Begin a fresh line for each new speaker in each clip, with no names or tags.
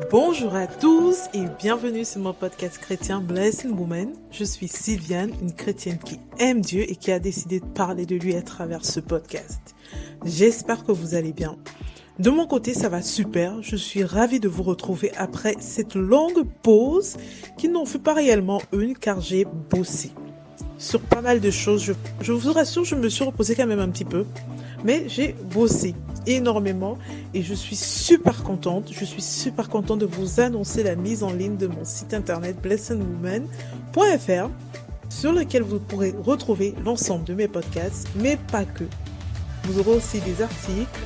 Bonjour à tous et bienvenue sur mon podcast chrétien Blessing Woman. Je suis Sylviane, une chrétienne qui aime Dieu et qui a décidé de parler de lui à travers ce podcast. J'espère que vous allez bien. De mon côté, ça va super. Je suis ravie de vous retrouver après cette longue pause qui n'en fut pas réellement une car j'ai bossé sur pas mal de choses. Je vous rassure, je me suis reposée quand même un petit peu, mais j'ai bossé énormément et je suis super contente. Je suis super contente de vous annoncer la mise en ligne de mon site internet blessedwoman.fr sur lequel vous pourrez retrouver l'ensemble de mes podcasts, mais pas que. Vous aurez aussi des articles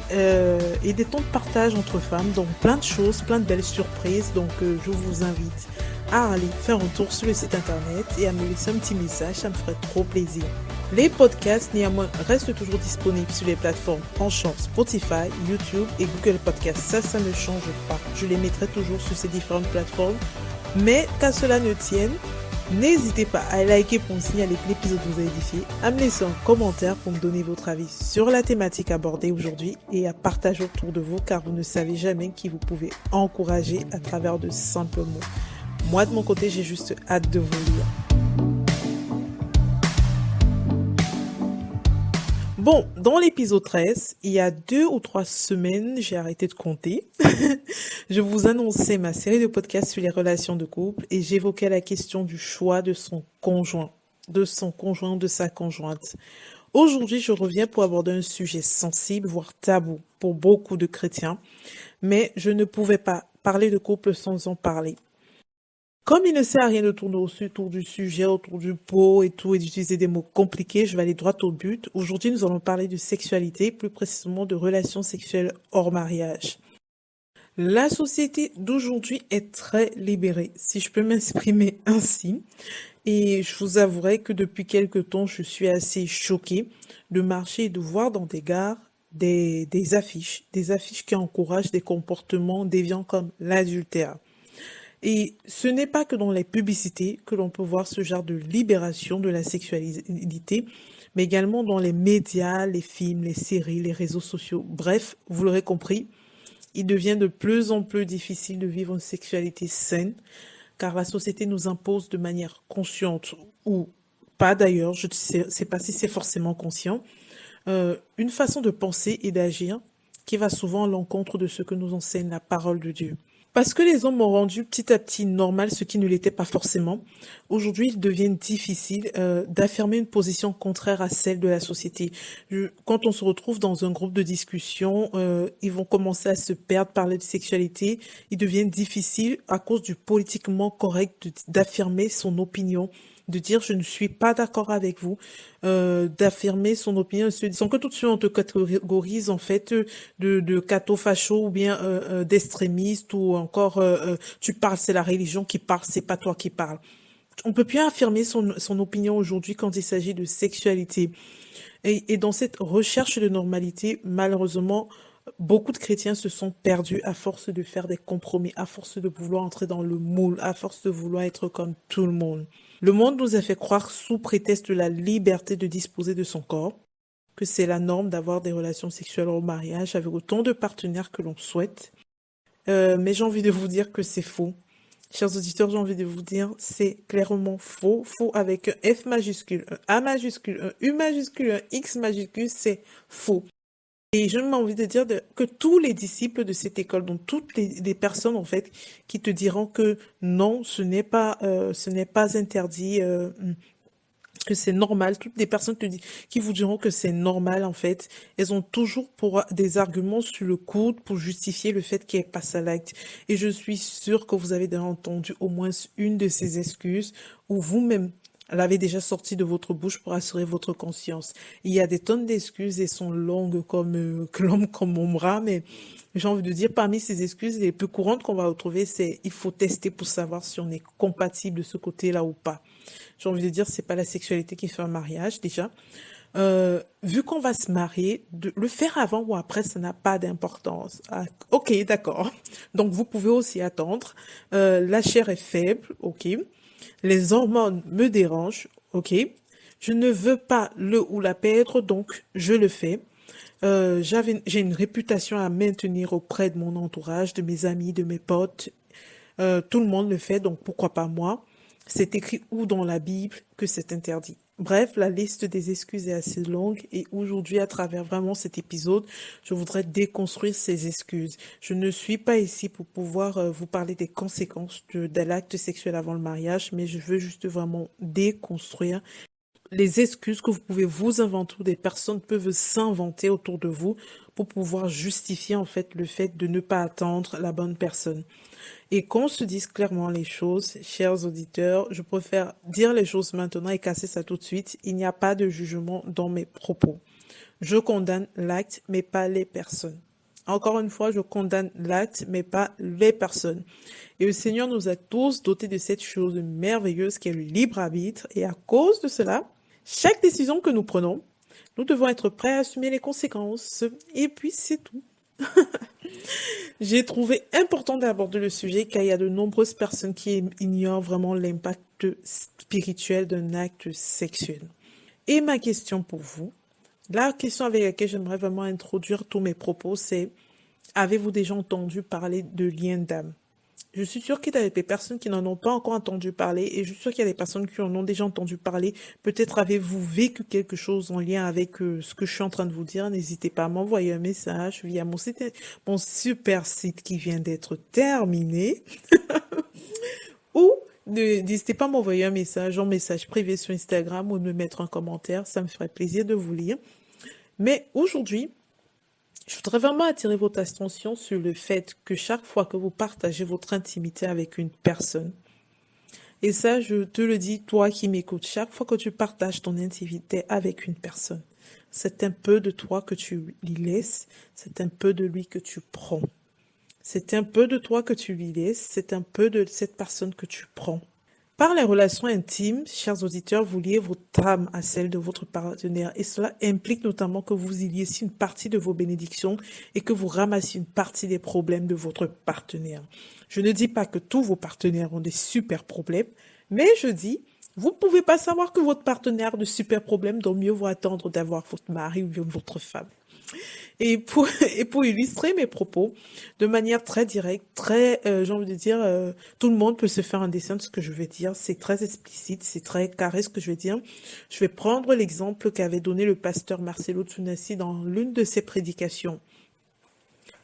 et des temps de partage entre femmes, donc plein de choses, plein de belles surprises. Donc je vous invite à aller faire un tour sur le site internet et à me laisser un petit message, ça me ferait trop plaisir. Les podcasts, néanmoins, restent toujours disponibles sur les plateformes Anchor, Spotify, YouTube et Google Podcasts. Ça ne change pas. Je les mettrai toujours sur ces différentes plateformes. Mais qu'à cela ne tienne, n'hésitez pas à liker pour me signaler que l'épisode vous a édifié, à me laisser un commentaire pour me donner votre avis sur la thématique abordée aujourd'hui et à partager autour de vous car vous ne savez jamais qui vous pouvez encourager à travers de simples mots. Moi, de mon côté, j'ai juste hâte de vous lire. Bon, dans l'épisode 13, il y a 2 ou 3 semaines, j'ai arrêté de compter. Je vous annonçais ma série de podcasts sur les relations de couple et j'évoquais la question du choix de son conjoint, de sa conjointe. Aujourd'hui, je reviens pour aborder un sujet sensible, voire tabou pour beaucoup de chrétiens, mais je ne pouvais pas parler de couple sans en parler. Comme il ne sert à rien de tourner autour du sujet, autour du pot et tout, et d'utiliser des mots compliqués, je vais aller droit au but. Aujourd'hui, nous allons parler de sexualité, plus précisément de relations sexuelles hors mariage. La société d'aujourd'hui est très libérée, si je peux m'exprimer ainsi. Et je vous avouerai que depuis quelque temps, je suis assez choquée de marcher et de voir dans des gares des affiches qui encouragent des comportements déviants comme l'adultère. Et ce n'est pas que dans les publicités que l'on peut voir ce genre de libération de la sexualité, mais également dans les médias, les films, les séries, les réseaux sociaux. Bref, vous l'aurez compris, il devient de plus en plus difficile de vivre une sexualité saine, car la société nous impose de manière consciente ou pas d'ailleurs, je ne sais pas si c'est forcément conscient, une façon de penser et d'agir qui va souvent à l'encontre de ce que nous enseigne la parole de Dieu. Parce que les hommes ont rendu petit à petit normal ce qui ne l'était pas forcément, aujourd'hui il devient difficile d'affirmer une position contraire à celle de la société. Quand on se retrouve dans un groupe de discussion, ils vont commencer à se perdre, parler de sexualité. Il devient difficile à cause du politiquement correct d'affirmer son opinion, de dire je ne suis pas d'accord avec vous, d'affirmer son opinion, sans que tout de suite on te catégorise en fait de catho-facho ou bien d'extrémiste ou encore tu parles, c'est la religion qui parle, c'est pas toi qui parles. On peut plus affirmer son opinion aujourd'hui quand il s'agit de sexualité. Et dans cette recherche de normalité, malheureusement, beaucoup de chrétiens se sont perdus à force de faire des compromis, à force de vouloir entrer dans le moule, à force de vouloir être comme tout le monde. Le monde nous a fait croire, sous prétexte de la liberté de disposer de son corps, que c'est la norme d'avoir des relations sexuelles au mariage avec autant de partenaires que l'on souhaite. Mais j'ai envie de vous dire que c'est faux. Chers auditeurs, j'ai envie de vous dire, c'est clairement faux. Faux avec un F majuscule, un A majuscule, un U majuscule, un X majuscule, c'est faux. Et j'ai envie de dire que tous les disciples de cette école, donc toutes les personnes en fait, qui te diront que non, ce n'est pas interdit, que c'est normal, toutes les personnes qui vous diront que c'est normal en fait, elles ont toujours pour des arguments sur le coude pour justifier le fait qu'il n'y ait pas ça l'acte. Et je suis sûre que vous avez déjà entendu au moins une de ces excuses ou vous-même l'avez déjà sorti de votre bouche pour assurer votre conscience. Il y a des tonnes d'excuses et sont longues comme mon bras, mais j'ai envie de dire parmi ces excuses, les plus courantes qu'on va retrouver, c'est il faut tester pour savoir si on est compatible de ce côté-là ou pas. J'ai envie de dire c'est pas la sexualité qui fait un mariage déjà. Vu qu'on va se marier, le faire avant ou après, ça n'a pas d'importance. Ah, ok, d'accord. Donc vous pouvez aussi attendre. La chair est faible, ok. Les hormones me dérangent, ok. Je ne veux pas le ou la perdre, donc je le fais. J'ai une réputation à maintenir auprès de mon entourage, de mes amis, de mes potes, Tout le monde le fait, donc pourquoi pas moi? C'est écrit où dans la Bible que c'est interdit? Bref, la liste des excuses est assez longue et aujourd'hui, à travers vraiment cet épisode, je voudrais déconstruire ces excuses. Je ne suis pas ici pour pouvoir vous parler des conséquences de l'acte sexuel avant le mariage, mais je veux juste vraiment déconstruire les excuses que vous pouvez vous inventer ou des personnes peuvent s'inventer autour de vous pour pouvoir justifier en fait le fait de ne pas attendre la bonne personne. Et qu'on se dise clairement les choses, chers auditeurs, je préfère dire les choses maintenant et casser ça tout de suite. Il n'y a pas de jugement dans mes propos. Je condamne l'acte, mais pas les personnes. Encore une fois, je condamne l'acte, mais pas les personnes. Et le Seigneur nous a tous dotés de cette chose merveilleuse qui est le libre arbitre. Et à cause de cela, chaque décision que nous prenons, nous devons être prêts à assumer les conséquences. Et puis, c'est tout. J'ai trouvé important d'aborder le sujet car il y a de nombreuses personnes qui ignorent vraiment l'impact spirituel d'un acte sexuel. Et ma question pour vous, la question avec laquelle j'aimerais vraiment introduire tous mes propos, c'est: avez-vous déjà entendu parler de lien d'âme? Je suis sûre qu'il y a des personnes qui n'en ont pas encore entendu parler et je suis sûre qu'il y a des personnes qui en ont déjà entendu parler. Peut-être avez-vous vécu quelque chose en lien avec ce que je suis en train de vous dire. N'hésitez pas à m'envoyer un message via mon super site qui vient d'être terminé ou n'hésitez pas à m'envoyer un message privé sur Instagram ou de me mettre un commentaire. Ça me ferait plaisir de vous lire. Mais aujourd'hui, je voudrais vraiment attirer votre attention sur le fait que chaque fois que vous partagez votre intimité avec une personne, et ça, je te le dis, toi qui m'écoutes, chaque fois que tu partages ton intimité avec une personne, c'est un peu de toi que tu lui laisses, c'est un peu de lui que tu prends. C'est un peu de toi que tu lui laisses, c'est un peu de cette personne que tu prends. Par les relations intimes, chers auditeurs, vous liez votre âme à celle de votre partenaire et cela implique notamment que vous y liez une partie de vos bénédictions et que vous ramassiez une partie des problèmes de votre partenaire. Je ne dis pas que tous vos partenaires ont des super problèmes, mais je dis, vous ne pouvez pas savoir que votre partenaire a de super problèmes, donc mieux vaut attendre d'avoir votre mari ou bien votre femme. Et pour, et pour illustrer mes propos de manière très directe, j'ai envie de dire, tout le monde peut se faire un dessin de ce que je vais dire. C'est très explicite, c'est très carré ce que je vais dire. Je vais prendre l'exemple qu'avait donné le pasteur Marcelo Tsunassi dans l'une de ses prédications.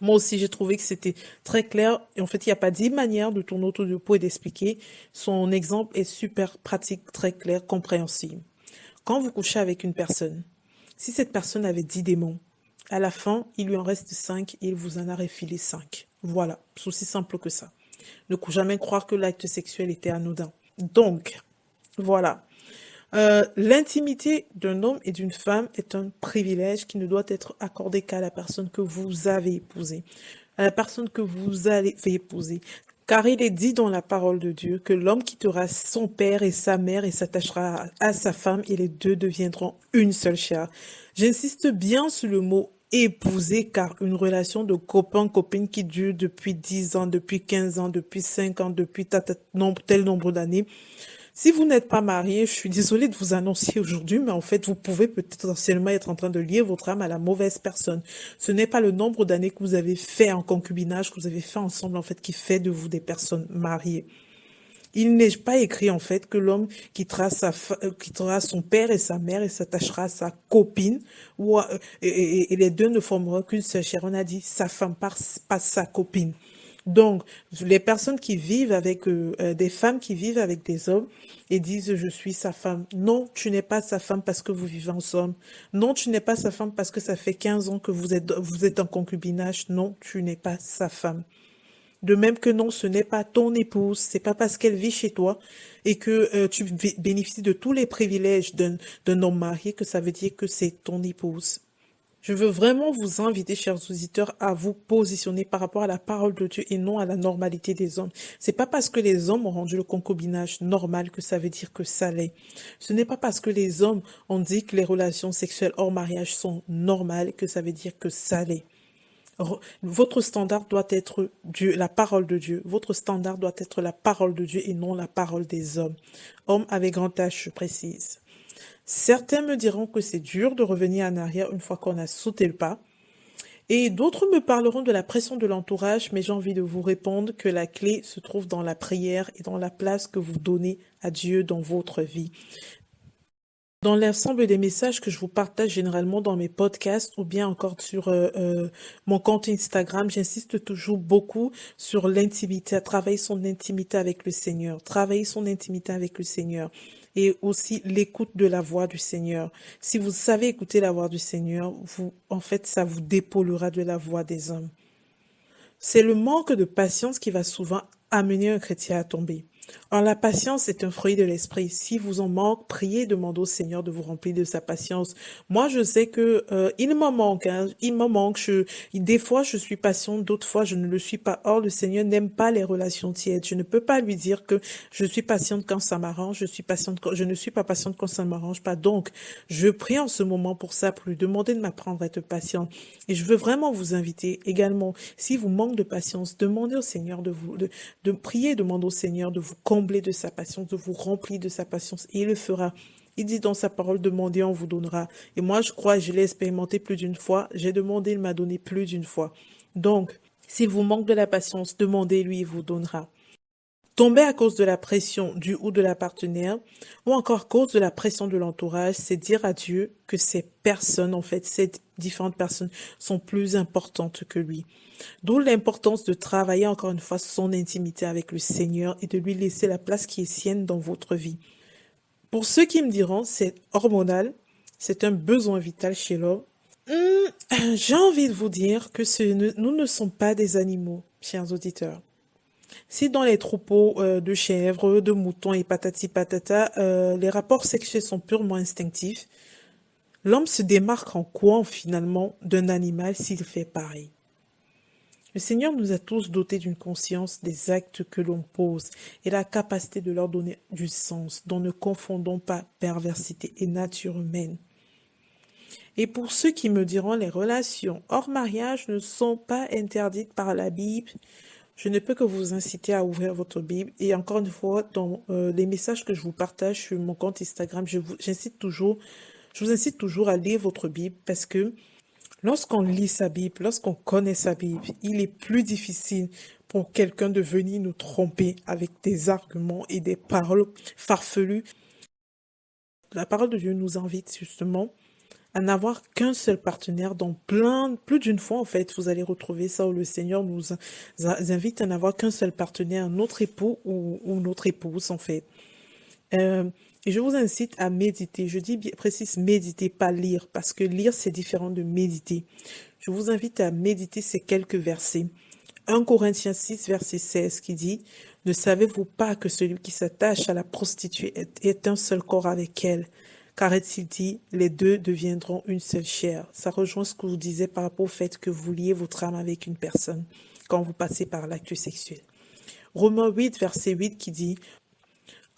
Moi aussi, j'ai trouvé que c'était très clair. Et en fait, il n'y a pas 10 manières de tourner autour du pot et d'expliquer. Son exemple est super pratique, très clair, compréhensible. Quand vous couchez avec une personne, si cette personne avait 10 démons, à la fin, il lui en reste 5 et il vous en a refilé 5. Voilà, c'est aussi simple que ça. Ne jamais croire que l'acte sexuel était anodin. Donc, voilà. L'intimité d'un homme et d'une femme est un privilège qui ne doit être accordé qu'à la personne que vous avez épousée, à la personne que vous allez épouser. Car il est dit dans la parole de Dieu que l'homme quittera son père et sa mère et s'attachera à sa femme et les deux deviendront une seule chair. J'insiste bien sur le mot épouser car une relation de copain-copine qui dure depuis 10 ans, depuis 15 ans, depuis 5 ans, depuis tel nombre d'années. Si vous n'êtes pas marié, je suis désolée de vous annoncer aujourd'hui, mais en fait, vous pouvez potentiellement être en train de lier votre âme à la mauvaise personne. Ce n'est pas le nombre d'années que vous avez fait en concubinage, que vous avez fait ensemble, en fait, qui fait de vous des personnes mariées. Il n'est pas écrit, en fait, que l'homme quittera son père et sa mère et s'attachera à sa copine, et les deux ne formeront qu'une seule chair. On a dit sa femme, pas sa copine. Donc, les personnes qui vivent avec des femmes qui vivent avec des hommes et disent je suis sa femme. Non, tu n'es pas sa femme parce que vous vivez ensemble. Non, tu n'es pas sa femme parce que ça fait 15 ans que vous êtes en concubinage. Non, tu n'es pas sa femme. De même que non, ce n'est pas ton épouse. C'est pas parce qu'elle vit chez toi et que tu bénéficies de tous les privilèges d'un homme marié que ça veut dire que c'est ton épouse. Je veux vraiment vous inviter, chers auditeurs, à vous positionner par rapport à la parole de Dieu et non à la normalité des hommes. C'est pas parce que les hommes ont rendu le concubinage normal que ça veut dire que ça l'est. Ce n'est pas parce que les hommes ont dit que les relations sexuelles hors mariage sont normales que ça veut dire que ça l'est. Votre standard doit être Dieu, la parole de Dieu. Votre standard doit être la parole de Dieu et non la parole des hommes. Hommes avec grand H, je précise. Certains me diront que c'est dur de revenir en arrière une fois qu'on a sauté le pas. Et d'autres me parleront de la pression de l'entourage, mais j'ai envie de vous répondre que la clé se trouve dans la prière et dans la place que vous donnez à Dieu dans votre vie. Dans l'ensemble des messages que je vous partage généralement dans mes podcasts ou bien encore sur mon compte Instagram, j'insiste toujours beaucoup sur l'intimité, à travailler son intimité avec le Seigneur, travailler son intimité avec le Seigneur et aussi l'écoute de la voix du Seigneur. Si vous savez écouter la voix du Seigneur, en fait, ça vous dépaulera de la voix des hommes. C'est le manque de patience qui va souvent amener un chrétien à tomber. Or, la patience est un fruit de l'esprit. Si vous en manque, priez, demandez au Seigneur de vous remplir de sa patience. Moi, je sais que il m'en manque. Il m'en manque. Des fois, je suis patiente, d'autres fois, je ne le suis pas. Or, le Seigneur n'aime pas les relations tièdes. Je ne peux pas lui dire que je suis patiente quand ça m'arrange. Je ne suis pas patiente quand ça ne m'arrange pas. Donc, je prie en ce moment pour ça, pour lui demander de m'apprendre à être patiente. Et je veux vraiment vous inviter également, si vous manquez de patience, demandez au Seigneur de prier, demandez au Seigneur de vous combler de sa patience, de vous remplir de sa patience, et il le fera. Il dit dans sa parole, demandez, on vous donnera. Et moi, je crois, je l'ai expérimenté plus d'une fois. J'ai demandé, il m'a donné plus d'une fois. Donc, s'il vous manque de la patience, demandez-lui, il vous donnera. Tomber à cause de la pression du ou de la partenaire, ou encore à cause de la pression de l'entourage, c'est dire à Dieu que ces personnes, en fait, ces différentes personnes sont plus importantes que lui. D'où l'importance de travailler encore une fois son intimité avec le Seigneur et de lui laisser la place qui est sienne dans votre vie. Pour ceux qui me diront, c'est hormonal, c'est un besoin vital chez l'homme. J'ai envie de vous dire que nous ne sommes pas des animaux, chers auditeurs. Si dans les troupeaux de chèvres, de moutons et patati patata, les rapports sexuels sont purement instinctifs, l'homme se démarque en quoi finalement d'un animal s'il fait pareil? Le Seigneur nous a tous dotés d'une conscience des actes que l'on pose et la capacité de leur donner du sens, dont ne confondons pas perversité et nature humaine. Et pour ceux qui me diront les relations hors mariage ne sont pas interdites par la Bible, je ne peux que vous inciter à ouvrir votre Bible. Et encore une fois, dans les messages que je vous partage sur mon compte Instagram, je vous incite toujours à lire votre Bible parce que lorsqu'on lit sa Bible, lorsqu'on connaît sa Bible, il est plus difficile pour quelqu'un de venir nous tromper avec des arguments et des paroles farfelues. La parole de Dieu nous invite justement à n'avoir qu'un seul partenaire dans plus d'une fois en fait, vous allez retrouver ça où le Seigneur nous invite à n'avoir qu'un seul partenaire, notre époux ou notre épouse en fait. Et je vous incite à méditer. Je dis bien précise méditer, pas lire, parce que lire c'est différent de méditer. Je vous invite à méditer ces quelques versets. 1 Corinthiens 6, verset 16 qui dit « Ne savez-vous pas que celui qui s'attache à la prostituée est un seul corps avec elle ?» Car est-il dit, les deux deviendront une seule chair. Ça rejoint ce que je vous disais par rapport au fait que vous liez votre âme avec une personne quand vous passez par l'acte sexuel. Romains 8, verset 8 qui dit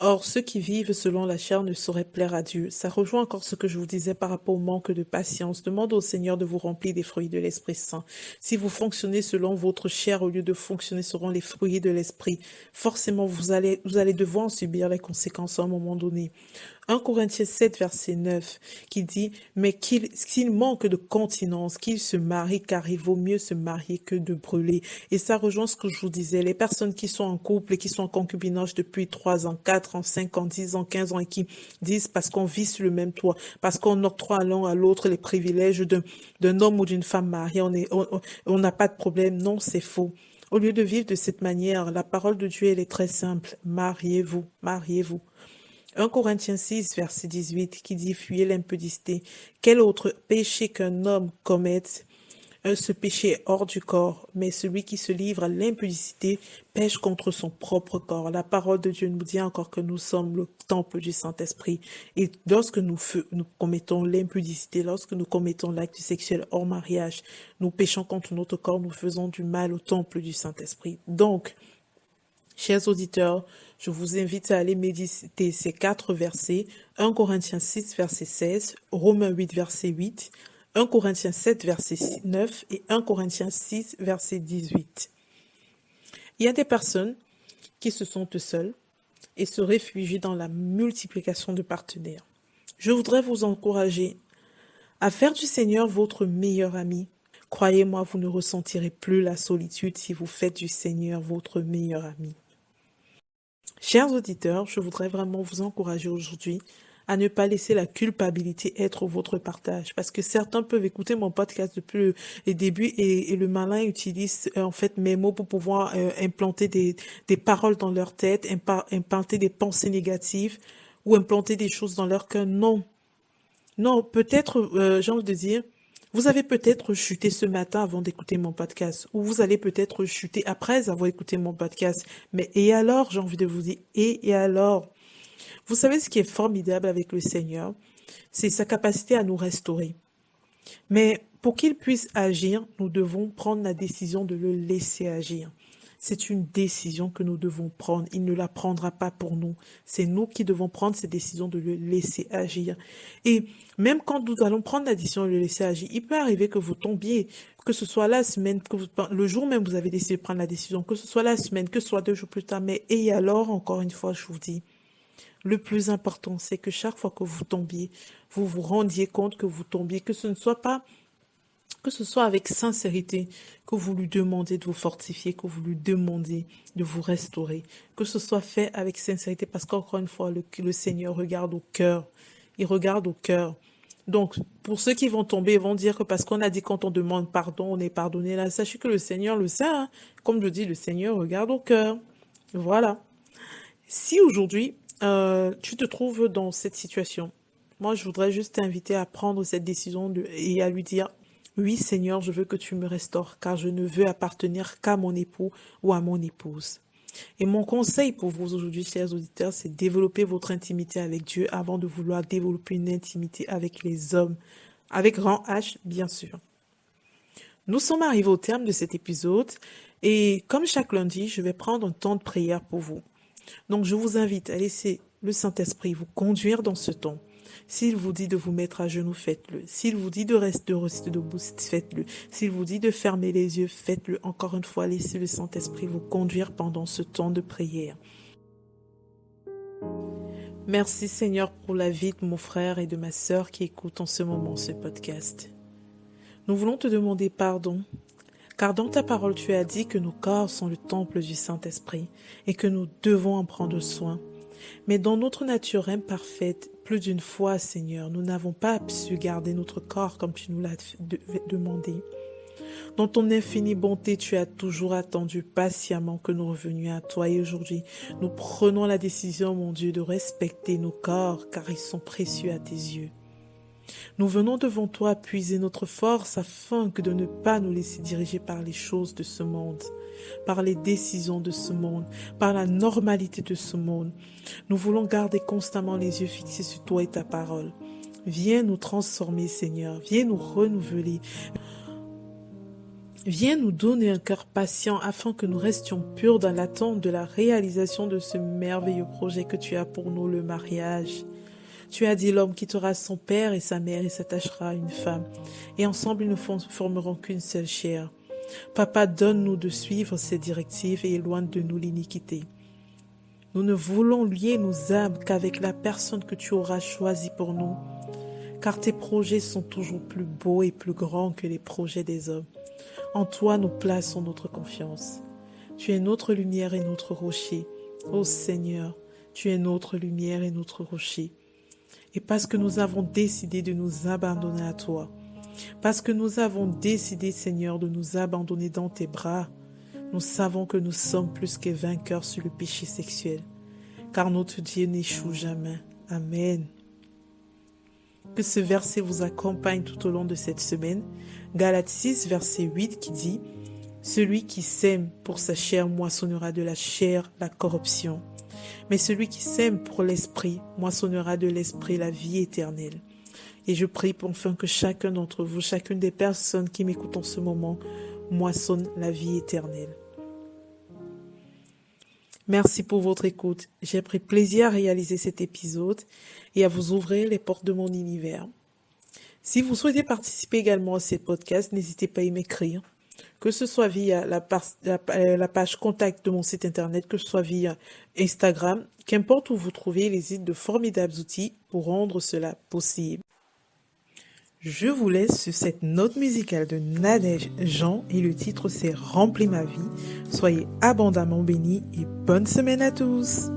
Or, ceux qui vivent selon la chair ne sauraient plaire à Dieu. Ça rejoint encore ce que je vous disais par rapport au manque de patience. Demandez au Seigneur de vous remplir des fruits de l'Esprit Saint. Si vous fonctionnez selon votre chair au lieu de fonctionner selon les fruits de l'Esprit, forcément vous allez devoir en subir les conséquences à un moment donné. 1 Corinthiens 7, verset 9, qui dit « Mais s'il manque de continence, qu'il se marie, car il vaut mieux se marier que de brûler. » Et ça rejoint ce que je vous disais, les personnes qui sont en couple et qui sont en concubinage depuis 3 ans, 4 ans, 5 ans, 10 ans, 15 ans et qui disent parce qu'on vit sur le même toit, parce qu'on octroie l'un à l'autre les privilèges d'un homme ou d'une femme mariée, on n'a pas de problème. Non, c'est faux. Au lieu de vivre de cette manière, la parole de Dieu, elle est très simple. Mariez-vous, mariez-vous. 1 Corinthiens 6, verset 18, qui dit « Fuyez l'impudicité. Quel autre péché qu'un homme commette? Ce péché est hors du corps, mais celui qui se livre à l'impudicité pêche contre son propre corps. » La parole de Dieu nous dit encore que nous sommes le temple du Saint-Esprit. Et lorsque nous commettons l'impudicité, lorsque nous commettons l'acte sexuel hors mariage, nous péchons contre notre corps, nous faisons du mal au temple du Saint-Esprit. Donc, chers auditeurs, je vous invite à aller méditer ces 4 versets, 1 Corinthiens 6, verset 16, Romains 8, verset 8, 1 Corinthiens 7, verset 9 et 1 Corinthiens 6, verset 18. Il y a des personnes qui se sentent seules et se réfugient dans la multiplication de partenaires. Je voudrais vous encourager à faire du Seigneur votre meilleur ami. Croyez-moi, vous ne ressentirez plus la solitude si vous faites du Seigneur votre meilleur ami. Chers auditeurs, je voudrais vraiment vous encourager aujourd'hui à ne pas laisser la culpabilité être votre partage. Parce que certains peuvent écouter mon podcast depuis le début et le malin utilise en fait mes mots pour pouvoir implanter des paroles dans leur tête, implanter des pensées négatives ou implanter des choses dans leur cœur. Non, non, peut-être, j'ai envie de dire, vous avez peut-être chuté ce matin avant d'écouter mon podcast, ou vous allez peut-être chuter après avoir écouté mon podcast. Mais et alors, j'ai envie de vous dire, et alors? Vous savez ce qui est formidable avec le Seigneur, c'est sa capacité à nous restaurer. Mais pour qu'il puisse agir, nous devons prendre la décision de le laisser agir. C'est une décision que nous devons prendre. Il ne la prendra pas pour nous. C'est nous qui devons prendre cette décision de le laisser agir. Et même quand nous allons prendre la décision de le laisser agir, il peut arriver que vous tombiez, que ce soit la semaine, le jour même vous avez décidé de prendre la décision, que ce soit la semaine, que ce soit 2 jours plus tard. Mais et alors, encore une fois, je vous dis, le plus important, c'est que chaque fois que vous tombiez, vous vous rendiez compte que vous tombiez, que ce soit avec sincérité, que vous lui demandez de vous fortifier, que vous lui demandez de vous restaurer, que ce soit fait avec sincérité, parce qu'encore une fois, le Seigneur regarde au cœur. Il regarde au cœur. Donc, pour ceux qui vont tomber, ils vont dire que parce qu'on a dit quand on demande pardon, on est pardonné. Là, sachez que le Seigneur le sait, hein. Comme je dis, le Seigneur regarde au cœur. Voilà. Si aujourd'hui, tu te trouves dans cette situation, moi, je voudrais juste t'inviter à prendre cette décision et à lui dire, oui, Seigneur, je veux que tu me restaures, car je ne veux appartenir qu'à mon époux ou à mon épouse. Et mon conseil pour vous aujourd'hui, chers auditeurs, c'est développer votre intimité avec Dieu avant de vouloir développer une intimité avec les hommes, avec grand H, bien sûr. Nous sommes arrivés au terme de cet épisode et comme chaque lundi, je vais prendre un temps de prière pour vous. Donc, je vous invite à laisser le Saint-Esprit vous conduire dans ce temps. S'il vous dit de vous mettre à genoux, faites-le. S'il vous dit de rester debout, faites-le. S'il vous dit de fermer les yeux, faites-le. Encore une fois, laissez le Saint-Esprit vous conduire pendant ce temps de prière. Merci Seigneur pour la vie de mon frère et de ma sœur qui écoutent en ce moment ce podcast. Nous voulons te demander pardon. Car dans ta parole, tu as dit que nos corps sont le temple du Saint-Esprit et que nous devons en prendre soin. Mais dans notre nature imparfaite, plus d'une fois, Seigneur, nous n'avons pas su garder notre corps comme tu nous l'as demandé. Dans ton infinie bonté, tu as toujours attendu patiemment que nous revenions à toi et aujourd'hui, nous prenons la décision, mon Dieu, de respecter nos corps car ils sont précieux à tes yeux. Nous venons devant toi puiser notre force afin que de ne pas nous laisser diriger par les choses de ce monde, par les décisions de ce monde, par la normalité de ce monde. Nous voulons garder constamment les yeux fixés sur toi et ta parole. Viens nous transformer, Seigneur. Viens nous renouveler. Viens nous donner un cœur patient afin que nous restions purs dans l'attente de la réalisation de ce merveilleux projet que tu as pour nous, le mariage. Tu as dit l'homme quittera son père et sa mère et s'attachera à une femme. Et ensemble, ils ne formeront qu'une seule chair. Papa, donne-nous de suivre ces directives et éloigne de nous l'iniquité. Nous ne voulons lier nos âmes qu'avec la personne que tu auras choisie pour nous. Car tes projets sont toujours plus beaux et plus grands que les projets des hommes. En toi, nous plaçons notre confiance. Tu es notre lumière et notre rocher. Ô Seigneur, tu es notre lumière et notre rocher. Et parce que nous avons décidé de nous abandonner à toi, parce que nous avons décidé, Seigneur, de nous abandonner dans tes bras, nous savons que nous sommes plus que vainqueurs sur le péché sexuel, car notre Dieu n'échoue jamais. Amen. Que ce verset vous accompagne tout au long de cette semaine. Galates 6, verset 8 qui dit « Celui qui sème pour sa chair moissonnera de la chair la corruption. Mais celui qui sème pour l'esprit moissonnera de l'esprit la vie éternelle. » Et je prie enfin que chacun d'entre vous, chacune des personnes qui m'écoutent en ce moment, moissonne la vie éternelle. Merci pour votre écoute. J'ai pris plaisir à réaliser cet épisode et à vous ouvrir les portes de mon univers. Si vous souhaitez participer également à ces podcasts, n'hésitez pas à m'écrire. Que ce soit via la page contact de mon site internet, que ce soit via Instagram, qu'importe où vous trouvez, il existe de formidables outils pour rendre cela possible. Je vous laisse sur cette note musicale de Nadège Jean et le titre c'est Remplis ma vie. Soyez abondamment bénis et bonne semaine à tous.